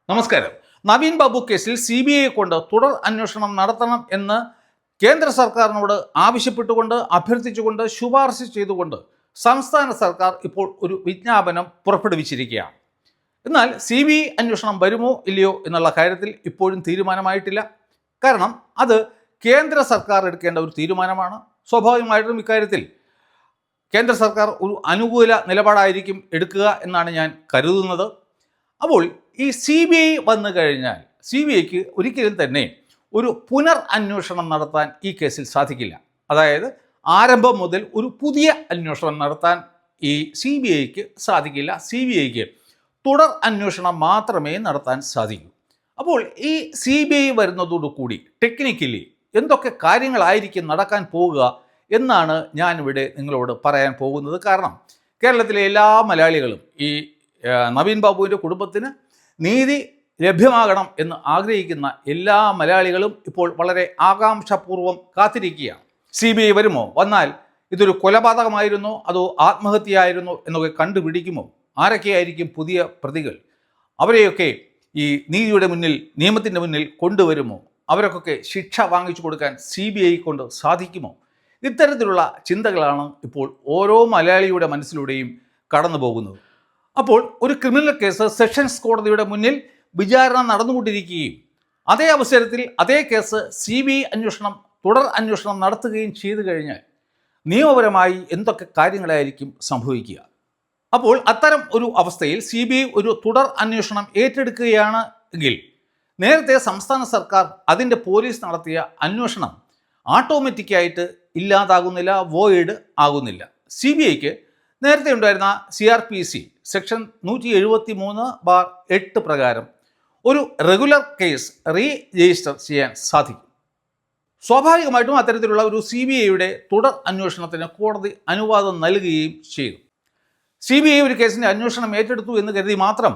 നമസ്കാരം. നവീൻ ബാബു കേസിൽ CBI കൊണ്ട് തുടർ അന്വേഷണം നടത്തണം എന്ന് കേന്ദ്ര സർക്കാരിനോട് ആവശ്യപ്പെട്ടുകൊണ്ട്, അഭ്യർത്ഥിച്ചുകൊണ്ട്, ശുപാർശ ചെയ്തുകൊണ്ട് സംസ്ഥാന സർക്കാർ ഇപ്പോൾ ഒരു വിജ്ഞാപനം പുറപ്പെടുവിച്ചിരിക്കുകയാണ്. എന്നാൽ CBI അന്വേഷണം വരുമോ ഇല്ലയോ എന്നുള്ള കാര്യത്തിൽ ഇപ്പോഴും തീരുമാനമായിട്ടില്ല. കാരണം അത് കേന്ദ്ര സർക്കാർ എടുക്കേണ്ട ഒരു തീരുമാനമാണ്. സ്വാഭാവികമായിട്ടും ഇക്കാര്യത്തിൽ കേന്ദ്ര സർക്കാർ ഒരു അനുകൂല നിലപാടായിരിക്കും എടുക്കുക എന്നാണ് ഞാൻ കരുതുന്നത്. അപ്പോൾ ഈ CBI വന്നു കഴിഞ്ഞാൽ CBIക്ക് ഒരിക്കലും തന്നെ ഒരു പുനർ അന്വേഷണം നടത്താൻ ഈ കേസിൽ സാധിക്കില്ല. അതായത് ആരംഭം മുതൽ ഒരു പുതിയ അന്വേഷണം നടത്താൻ ഈ CBIക്ക് സാധിക്കില്ല. CBIക്ക് തുടർ അന്വേഷണം മാത്രമേ നടത്താൻ സാധിക്കൂ. അപ്പോൾ ഈ CBI വരുന്നതോടുകൂടി ടെക്നിക്കലി എന്തൊക്കെ കാര്യങ്ങളായിരിക്കും നടക്കാൻ പോവുക എന്നാണ് ഞാനിവിടെ നിങ്ങളോട് പറയാൻ പോകുന്നത്. കാരണം കേരളത്തിലെ എല്ലാ മലയാളികളും ഈ നവീൻ ബാബുവിൻ്റെ കുടുംബത്തിന് നീതി ലഭ്യമാകണം എന്ന് ആഗ്രഹിക്കുന്ന എല്ലാ മലയാളികളും ഇപ്പോൾ വളരെ ആകാംക്ഷാപൂർവ്വം കാത്തിരിക്കുകയാണ്. CBI വരുമോ? വന്നാൽ ഇതൊരു കൊലപാതകമായിരുന്നോ അതോ ആത്മഹത്യയായിരുന്നോ എന്നൊക്കെ കണ്ടുപിടിക്കുമോ? ആരൊക്കെയായിരിക്കും പുതിയ പ്രതികൾ? അവരെയൊക്കെ ഈ നീതിയുടെ മുന്നിൽ, നിയമത്തിൻ്റെ മുന്നിൽ കൊണ്ടുവരുമോ? അവർക്കൊക്കെ ശിക്ഷ വാങ്ങിച്ചു കൊടുക്കാൻ CBI കൊണ്ട് സാധിക്കുമോ? ഇത്തരത്തിലുള്ള ചിന്തകളാണ് ഇപ്പോൾ ഓരോ മലയാളിയുടെ മനസ്സിലൂടെയും കടന്നു പോകുന്നത്. അപ്പോൾ ഒരു ക്രിമിനൽ കേസ് സെഷൻസ് കോടതിയുടെ മുന്നിൽ വിചാരണ നടന്നുകൊണ്ടിരിക്കുകയും അതേ അവസരത്തിൽ അതേ കേസ് CBI അന്വേഷണം, തുടർ അന്വേഷണം നടത്തുകയും ചെയ്തു കഴിഞ്ഞാൽ നിയമപരമായി എന്തൊക്കെ കാര്യങ്ങളായിരിക്കും സംഭവിക്കുക? അപ്പോൾ അത്തരം ഒരു അവസ്ഥയിൽ CBI ഒരു തുടർ അന്വേഷണം ഏറ്റെടുക്കുകയാണ് എങ്കിൽ നേരത്തെ സംസ്ഥാന സർക്കാർ അതിൻ്റെ പോലീസ് നടത്തിയ അന്വേഷണം ഓട്ടോമാറ്റിക്കായിട്ട് ഇല്ലാതാകുന്നില്ല, വോയിഡ് ആകുന്നില്ല. CBIക്ക് നേരത്തെ ഉണ്ടായിരുന്ന CRPC സെക്ഷൻ 173/8 പ്രകാരം ഒരു റെഗുലർ കേസ് രജിസ്റ്റർ ചെയ്യാൻ സാധിക്കും. സ്വാഭാവികമായിട്ടും അത്തരത്തിലുള്ള ഒരു CBIയുടെ തുടർ അന്വേഷണത്തിന് കോടതി അനുവാദം നൽകുകയും ചെയ്തു. CBI ഒരു കേസിൻ്റെ അന്വേഷണം ഏറ്റെടുത്തു എന്ന് കരുതി മാത്രം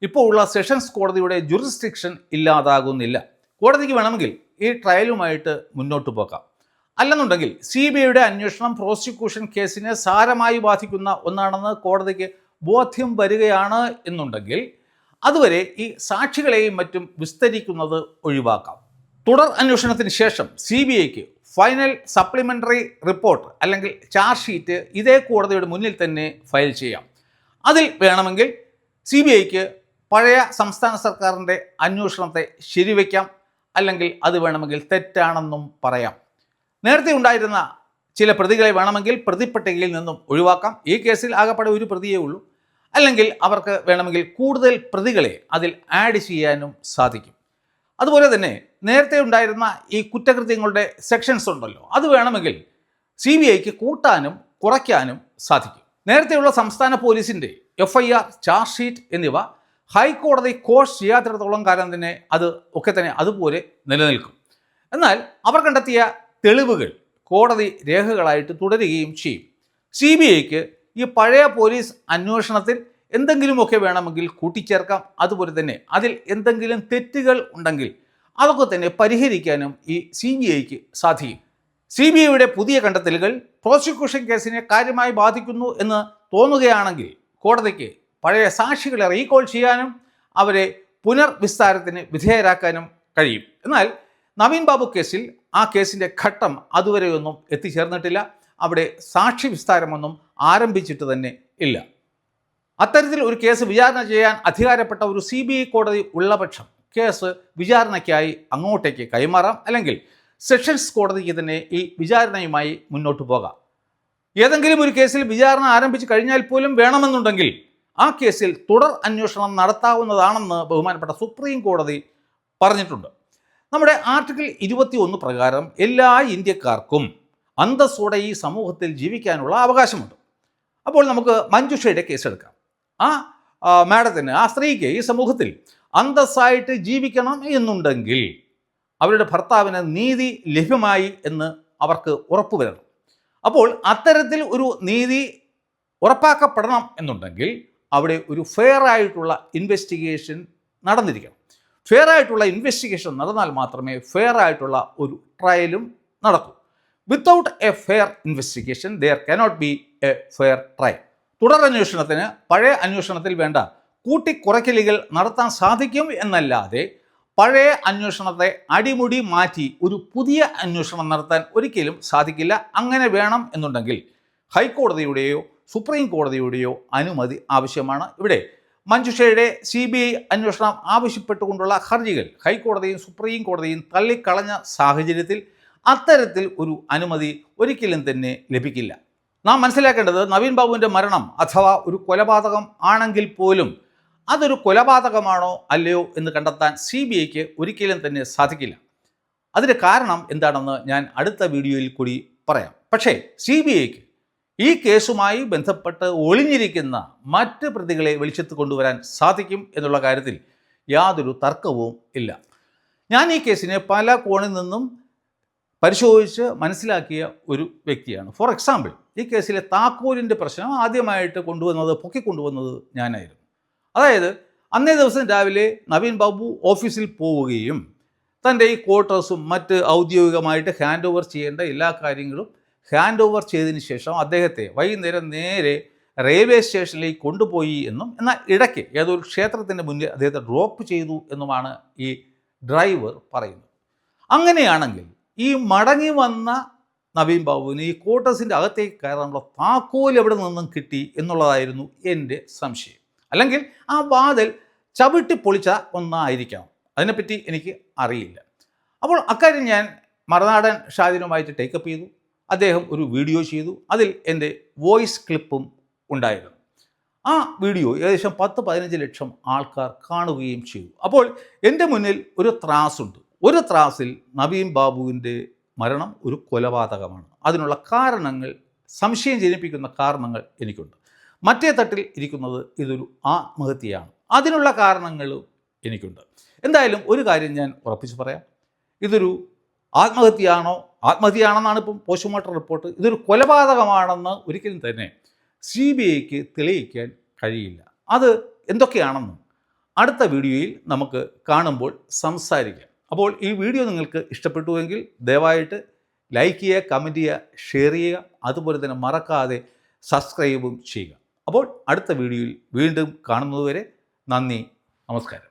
ഇപ്പോൾ ഉള്ള സെഷൻസ് കോടതിയുടെ ജുറിസ്ഡിക്ഷൻ ഇല്ലാതാകുന്നില്ല. കോടതിക്ക് വേണമെങ്കിൽ ഈ ട്രയലുമായിട്ട് മുന്നോട്ട് പോകാം. അല്ലെന്നുണ്ടെങ്കിൽ CBIയുടെ അന്വേഷണം പ്രോസിക്യൂഷൻ കേസിനെ സാരമായി ബാധിക്കുന്ന ഒന്നാണെന്ന് കോടതിക്ക് ബോധ്യം വരികയാണ് എന്നുണ്ടെങ്കിൽ അതുവരെ ഈ സാക്ഷികളെയും മറ്റും വിസ്തരിക്കുന്നത് ഒഴിവാക്കാം. തുടർ അന്വേഷണത്തിന് ശേഷം CBIക്ക് ഫൈനൽ സപ്ലിമെൻ്ററി റിപ്പോർട്ട് അല്ലെങ്കിൽ ചാർജ് ഷീറ്റ് ഇതേ കോടതിയുടെ മുന്നിൽ തന്നെ ഫയൽ ചെയ്യാം. അതിൽ വേണമെങ്കിൽ CBIക്ക് പഴയ സംസ്ഥാന സർക്കാരിൻ്റെ അന്വേഷണത്തെ ശരിവയ്ക്കാം, അല്ലെങ്കിൽ അത് വേണമെങ്കിൽ തെറ്റാണെന്നും പറയാം. നേരത്തെ ഉണ്ടായിരുന്ന ചില പ്രതികളെ വേണമെങ്കിൽ പ്രതിപ്പട്ടികയിൽ നിന്നും ഒഴിവാക്കാം. ഈ കേസിൽ ആകെപ്പാടെ ഒരു പ്രതിയേ ഉള്ളൂ. അല്ലെങ്കിൽ അവർക്ക് വേണമെങ്കിൽ കൂടുതൽ പ്രതികളെ അതിൽ ആഡ് ചെയ്യാനും സാധിക്കും. അതുപോലെ തന്നെ നേരത്തെ ഉണ്ടായിരുന്ന ഈ കുറ്റകൃത്യങ്ങളുടെ സെക്ഷൻസ് ഉണ്ടല്ലോ, അത് വേണമെങ്കിൽ CBIക്ക് കൂട്ടാനും കുറയ്ക്കാനും സാധിക്കും. നേരത്തെയുള്ള സംസ്ഥാന പോലീസിൻ്റെ FIR, ചാർജ് ഷീറ്റ് എന്നിവ ഹൈക്കോടതി കോഴ്സ് ചെയ്യാത്തിടത്തോളം കാലം തന്നെ അത് ഒക്കെ തന്നെ അതുപോലെ നിലനിൽക്കും. എന്നാൽ അവർ കണ്ടെത്തിയ തെളിവുകൾ കോടതി രേഖകളായിട്ട് തുടരുകയും ചെയ്യും. CBIക്ക് ഈ പഴയ പോലീസ് അന്വേഷണത്തിൽ എന്തെങ്കിലുമൊക്കെ വേണമെങ്കിൽ കൂട്ടിച്ചേർക്കാം. അതുപോലെ തന്നെ അതിൽ എന്തെങ്കിലും തെറ്റുകൾ ഉണ്ടെങ്കിൽ അതൊക്കെ തന്നെ പരിഹരിക്കാനും ഈ CBIക്ക് സാധിക്കും. CBIയുടെ പുതിയ കണ്ടെത്തലുകൾ പ്രോസിക്യൂഷൻ കേസിനെ കാര്യമായി ബാധിക്കുന്നു എന്ന് തോന്നുകയാണെങ്കിൽ കോടതിക്ക് പഴയ സാക്ഷികളെ റീകോൾ ചെയ്യാനും അവരെ പുനർവിസ്താരത്തിന് വിധേയരാക്കാനും കഴിയും. എന്നാൽ നവീൻ ബാബു കേസിൽ ആ കേസിൻ്റെ ഘട്ടം അതുവരെയൊന്നും എത്തിച്ചേർന്നിട്ടില്ല. അവിടെ സാക്ഷി വിസ്താരമൊന്നും ആരംഭിച്ചിട്ട് തന്നെ ഇല്ല. അത്തരത്തിൽ ഒരു കേസ് വിചാരണ ചെയ്യാൻ അധികാരപ്പെട്ട ഒരു CBI കോടതി ഉള്ള പക്ഷം കേസ് വിചാരണയ്ക്കായി അങ്ങോട്ടേക്ക് കൈമാറാം, അല്ലെങ്കിൽ സെഷൻസ് കോടതിക്ക് തന്നെ ഈ വിചാരണയുമായി മുന്നോട്ട് പോകാം. ഏതെങ്കിലും ഒരു കേസിൽ വിചാരണ ആരംഭിച്ച് കഴിഞ്ഞാൽ പോലും വേണമെന്നുണ്ടെങ്കിൽ ആ കേസിൽ തുടർ അന്വേഷണം നടത്താവുന്നതാണെന്ന് ബഹുമാനപ്പെട്ട സുപ്രീം കോടതി പറഞ്ഞിട്ടുണ്ട്. നമ്മുടെ ആർട്ടിക്കിൾ 21 പ്രകാരം എല്ലാ ഇന്ത്യക്കാർക്കും അന്തസ്സോടെ ഈ സമൂഹത്തിൽ ജീവിക്കാനുള്ള അവകാശമുണ്ട്. അപ്പോൾ നമുക്ക് മഞ്ജുഷയുടെ കേസ് എടുക്കാം. ആ മാഡത്തിന്, ആ സ്ത്രീക്ക് ഈ സമൂഹത്തിൽ അന്തസ്സായിട്ട് ജീവിക്കണം എന്നുണ്ടെങ്കിൽ അവരുടെ ഭർത്താവിന് നീതി ലഭ്യമായി എന്ന് അവർക്ക് ഉറപ്പുവരണം. അപ്പോൾ അത്തരത്തിൽ ഒരു നീതി ഉറപ്പാക്കപ്പെടണം എന്നുണ്ടെങ്കിൽ അവിടെ ഒരു ഫെയർ ആയിട്ടുള്ള ഇൻവെസ്റ്റിഗേഷൻ നടന്നിരിക്കണം. ഫെയർ ആയിട്ടുള്ള ഇൻവെസ്റ്റിഗേഷൻ നടന്നാൽ മാത്രമേ ഫെയർ ആയിട്ടുള്ള ഒരു ട്രയലും നടക്കൂ. Without a fair investigation there cannot be a fair trial. തുടരന്വേഷണത്തിന് പഴയ അന്വേഷണത്തിൽ വേണ്ട കൂട്ടിക്കുറയ്ക്കലുകൾ നടത്താൻ സാധിക്കും എന്നല്ലാതെ പഴയ അന്വേഷണത്തെ അടിമുടി മാറ്റി ഒരു പുതിയ അന്വേഷണം നടത്താൻ ഒരിക്കലും സാധിക്കില്ല. അങ്ങനെ വേണം എന്നുണ്ടെങ്കിൽ ഹൈക്കോടതിയുടെയോ സുപ്രീം കോടതിയുടെയോ അനുമതി ആവശ്യമാണ്. ഇവിടെ മഞ്ജുഷയുടെ CBI അന്വേഷണം ആവശ്യപ്പെട്ടുകൊണ്ടുള്ള ഹർജികൾ ഹൈക്കോടതിയും സുപ്രീം കോടതിയും തള്ളിക്കളഞ്ഞ സാഹചര്യത്തിൽ അത്തരത്തിൽ ഒരു അനുമതി ഒരിക്കലും തന്നെ ലഭിക്കില്ല. നാം മനസ്സിലാക്കേണ്ടത് നവീൻ ബാബുവിൻ്റെ മരണം അഥവാ ഒരു കൊലപാതകം ആണെങ്കിൽ പോലും അതൊരു കൊലപാതകമാണോ അല്ലയോ എന്ന് കണ്ടെത്താൻ CBIക്ക് ഒരിക്കലും തന്നെ സാധിക്കില്ല. അതിൻ്റെ കാരണം എന്താണെന്ന് ഞാൻ അടുത്ത വീഡിയോയിൽ കൂടി പറയാം. പക്ഷേ CBIക്ക് ഈ കേസുമായി ബന്ധപ്പെട്ട് ഒളിഞ്ഞിരിക്കുന്ന മറ്റ് പ്രതികളെ വെളിച്ചത്ത് കൊണ്ടുവരാൻ സാധിക്കും എന്നുള്ള കാര്യത്തിൽ യാതൊരു തർക്കവും ഇല്ല. ഞാൻ ഈ കേസിനെ പല കോണിൽ നിന്നും പരിശോധിച്ച് മനസ്സിലാക്കിയ ഒരു വ്യക്തിയാണ്. ഫോർ എക്സാമ്പിൾ, ഈ കേസിലെ താക്കോലിൻ്റെ പ്രശ്നം ആദ്യമായിട്ട് പൊക്കിക്കൊണ്ടുവന്നത് ഞാനായിരുന്നു. അതായത് അന്നേ ദിവസം രാവിലെ നവീൻ ബാബു ഓഫീസിൽ പോവുകയും തൻ്റെ ഈ ക്വാർട്ടേഴ്സും മറ്റ് ഔദ്യോഗികമായിട്ട് ഹാൻഡ് ഓവർ ചെയ്യേണ്ട എല്ലാ കാര്യങ്ങളും ഹാൻഡ് ഓവർ ചെയ്തതിന് ശേഷം അദ്ദേഹത്തെ വൈകുന്നേരം നേരെ റെയിൽവേ സ്റ്റേഷനിലേക്ക് കൊണ്ടുപോയി എന്നും എന്നാൽ ഇടയ്ക്ക് ഏതൊരു ക്ഷേത്രത്തിൻ്റെ മുന്നിൽ അദ്ദേഹത്തെ ഡ്രോപ്പ് ചെയ്തു എന്നുമാണ് ഈ ഡ്രൈവർ പറയുന്നത്. അങ്ങനെയാണെങ്കിൽ ഈ മടങ്ങി വന്ന നവീൻ ബാബുവിന് ഈ ക്വാർട്ടേഴ്സിൻ്റെ അകത്തേക്ക് കയറാനുള്ള താക്കോൽ എവിടെ നിന്നും കിട്ടി എന്നുള്ളതായിരുന്നു എൻ്റെ സംശയം. അല്ലെങ്കിൽ ആ വാതിൽ ചവിട്ടി പൊളിച്ച ഒന്നായിരിക്കാം. അതിനെപ്പറ്റി എനിക്ക് അറിയില്ല. അപ്പോൾ അക്കാര്യം ഞാൻ മറുനാടൻ ഷാജിനുമായിട്ട് ടേക്കപ്പ് ചെയ്തു. അദ്ദേഹം ഒരു വീഡിയോ ചെയ്തു. അതിൽ എൻ്റെ വോയിസ് ക്ലിപ്പും ഉണ്ടായിരുന്നു. ആ വീഡിയോ ഏകദേശം 10-15 ലക്ഷം ആൾക്കാർ കാണുകയും ചെയ്തു. അപ്പോൾ എൻ്റെ മുന്നിൽ ഒരു ത്രാസുണ്ട്. ഒരു ത്രാസിൽ നവീൻ ബാബുവിൻ്റെ മരണം ഒരു കൊലപാതകമാണ്. അതിനുള്ള കാരണങ്ങൾ, സംശയം ജനിപ്പിക്കുന്ന കാരണങ്ങൾ എനിക്കുണ്ട്. മറ്റേ തട്ടിൽ ഇരിക്കുന്നത് ഇതൊരു ആത്മഹത്യയാണ്. അതിനുള്ള കാരണങ്ങളും എനിക്കുണ്ട്. എന്തായാലും ഒരു കാര്യം ഞാൻ ഉറപ്പിച്ച് പറയാം, ഇതൊരു ആത്മഹത്യയാണെന്നാണ് ഇപ്പം പോസ്റ്റ്മോർട്ടം റിപ്പോർട്ട്. ഇതൊരു കൊലപാതകമാണെന്ന് ഒരിക്കലും തന്നെ CBIക്ക് തെളിയിക്കാൻ കഴിയില്ല. അത് എന്തൊക്കെയാണെന്നും അടുത്ത വീഡിയോയിൽ നമുക്ക് കാണുമ്പോൾ സംസാരിക്കാം. അപ്പോൾ ഈ വീഡിയോ നിങ്ങൾക്ക് ഇഷ്ടപ്പെട്ടുവെങ്കിൽ ദയവായിട്ട് ലൈക്ക് ചെയ്യുക, കമൻറ്റ് ചെയ്യുക, ഷെയർ ചെയ്യുക. അതുപോലെ തന്നെ മറക്കാതെ സബ്സ്ക്രൈബും ചെയ്യുക. അപ്പോൾ അടുത്ത വീഡിയോയിൽ വീണ്ടും കാണുന്നതുവരെ നന്ദി, നമസ്കാരം.